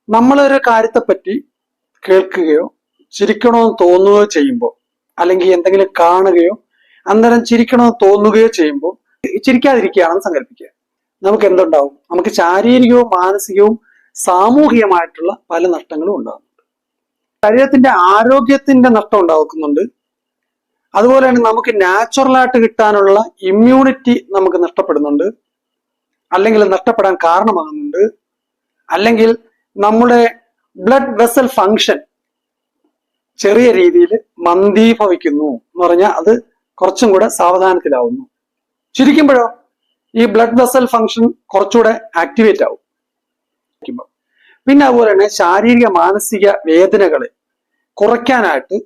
നമ്മളൊരു കാര്യത്തെപ്പറ്റി കേൾക്കുകയോ ചിരിക്കണമെന്ന് തോന്നുകയോ ചെയ്യുമ്പോൾ, അല്ലെങ്കിൽ എന്തെങ്കിലും കാണുകയോ അന്നേരം ചിരിക്കണമെന്ന് തോന്നുകയോ ചെയ്യുമ്പോൾ ചിരിക്കാതിരിക്കുകയാണെന്ന് സങ്കല്പിക്കുക. നമുക്ക് എന്തുണ്ടാവും? നമുക്ക് ശാരീരികവും മാനസികവും സാമൂഹികമായിട്ടുള്ള പല നഷ്ടങ്ങളും ഉണ്ടാകുന്നുണ്ട്. ശരീരത്തിന്റെ ആരോഗ്യത്തിന്റെ നഷ്ടം ഉണ്ടാക്കുന്നുണ്ട്. അതുപോലെ തന്നെ നമുക്ക് നാച്ചുറലായിട്ട് കിട്ടാനുള്ള ഇമ്മ്യൂണിറ്റി നമുക്ക് നഷ്ടപ്പെടുന്നുണ്ട്, അല്ലെങ്കിൽ നഷ്ടപ്പെടാൻ കാരണമാകുന്നുണ്ട്. അല്ലെങ്കിൽ നമ്മുടെ ബ്ലഡ് വെസൽ ഫങ്ഷൻ ചെറിയ രീതിയിൽ മന്ദീഭവിക്കുന്നു എന്ന് പറഞ്ഞാൽ അത് കുറച്ചും കൂടെ സാവധാനത്തിലാവുന്നു. ചിരിക്കുമ്പോഴോ ഈ ബ്ലഡ് വെസൽ ഫങ്ഷൻ കുറച്ചുകൂടെ ആക്ടിവേറ്റ് ആവും. പിന്നെ അതുപോലെ തന്നെ ശാരീരിക മാനസിക വേദനകളെ കുറയ്ക്കാനായിട്ട്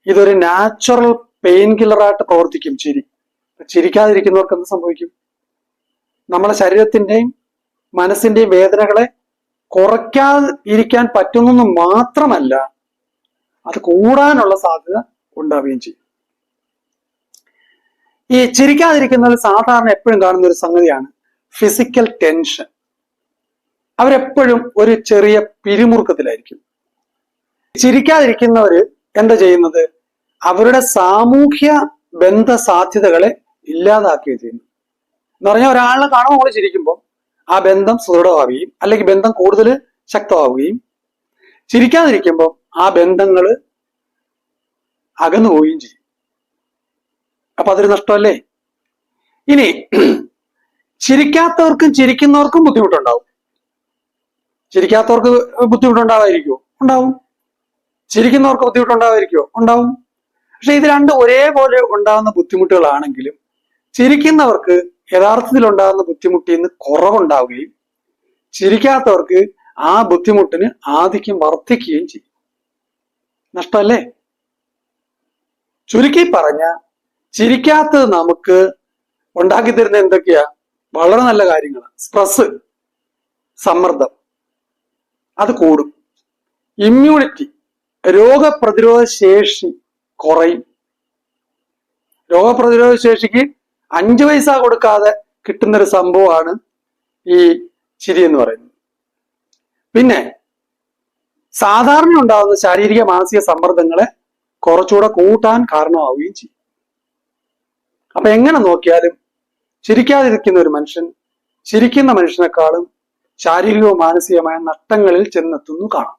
ഇതൊരു നാച്ചുറൽ പെയിൻ കില്ലറായിട്ട് പ്രവർത്തിക്കും ചിരി. ചിരിക്കാതിരിക്കുന്നവർക്ക് എന്ത് സംഭവിക്കും? നമ്മളെ ശരീരത്തിന്റെയും മനസ്സിന്റെയും വേദനകളെ കുറയ്ക്കാതിരിക്കാൻ പറ്റുന്നെന്ന് മാത്രമല്ല, അത് കൂടാനുള്ള സാധ്യത ഉണ്ടാവുകയും ചെയ്യും. ഈ ചിരിക്കാതിരിക്കുന്നതിൽ സാധാരണ എപ്പോഴും കാണുന്ന ഒരു സംഗതിയാണ് ഫിസിക്കൽ ടെൻഷൻ. അവരെപ്പോഴും ഒരു ചെറിയ പിരിമുറുക്കത്തിലായിരിക്കും. ചിരിക്കാതിരിക്കുന്നവര് എന്താ ചെയ്യുന്നത്? അവരുടെ സാമൂഹ്യ ബന്ധ സാധ്യതകളെ ഇല്ലാതാക്കുകയും ചെയ്യുന്നു. എന്ന് പറഞ്ഞാൽ ഒരാളെ കാണുമ്പോൾ നമ്മൾ ചിരിക്കുമ്പോൾ ആ ബന്ധം സുദൃഢമാവുകയും അല്ലെങ്കിൽ ബന്ധം കൂടുതൽ ശക്തമാവുകയും, ചിരിക്കാതിരിക്കുമ്പോൾ ആ ബന്ധങ്ങൾ അകന്നു പോവുകയും ചെയ്യും. അപ്പൊ അതൊരു നഷ്ടമല്ലേ? ഇനി ചിരിക്കാത്തവർക്കും ചിരിക്കുന്നവർക്കും ബുദ്ധിമുട്ടുണ്ടാവും. ചിരിക്കാത്തവർക്ക് ബുദ്ധിമുട്ടുണ്ടാവാതിരിക്കുമോ? ഉണ്ടാവും. ചിരിക്കുന്നവർക്ക് ബുദ്ധിമുട്ടുണ്ടാവാതിരിക്കുമോ? ഉണ്ടാവും. പക്ഷെ ഇത് രണ്ടും ഒരേപോലെ ഉണ്ടാകുന്ന ബുദ്ധിമുട്ടുകളാണെങ്കിലും ചിരിക്കുന്നവർക്ക് യഥാർത്ഥത്തിൽ ഉണ്ടാകുന്ന ബുദ്ധിമുട്ടിൽ നിന്ന് കുറവുണ്ടാവുകയും ചിരിക്കാത്തവർക്ക് ആ ബുദ്ധിമുട്ടിന് ആധിക്യം വർദ്ധിക്കുകയും ചെയ്യും. നഷ്ടമല്ലേ? ചുരുക്കി പറഞ്ഞ, ചിരിക്കാത്തത് നമുക്ക് ഉണ്ടാക്കി തരുന്ന എന്തൊക്കെയാ? വളരെ നല്ല കാര്യങ്ങളാണ്. സ്ട്രെസ്, സമ്മർദ്ദം അത് കൂടും. ഇമ്മ്യൂണിറ്റി, രോഗപ്രതിരോധ ശേഷി കുറയും. രോഗപ്രതിരോധ ശേഷിക്ക് 5 പൈസ കൊടുക്കാതെ കിട്ടുന്നൊരു സംഭവമാണ് ഈ ചിരി എന്ന് പറയുന്നത്. പിന്നെ സാധാരണ ഉണ്ടാകുന്ന ശാരീരിക മാനസിക സമ്മർദ്ദങ്ങളെ കുറച്ചുകൂടെ കൂട്ടാൻ കാരണമാവുകയും ചെയ്യും. അപ്പൊ എങ്ങനെ നോക്കിയാലും ചിരിക്കാതിരിക്കുന്ന ഒരു മനുഷ്യൻ ചിരിക്കുന്ന മനുഷ്യനേക്കാളും ശാരീരികവും മാനസികമായ നഷ്ടങ്ങളിൽ ചെന്നെത്തുന്നു കാണാം.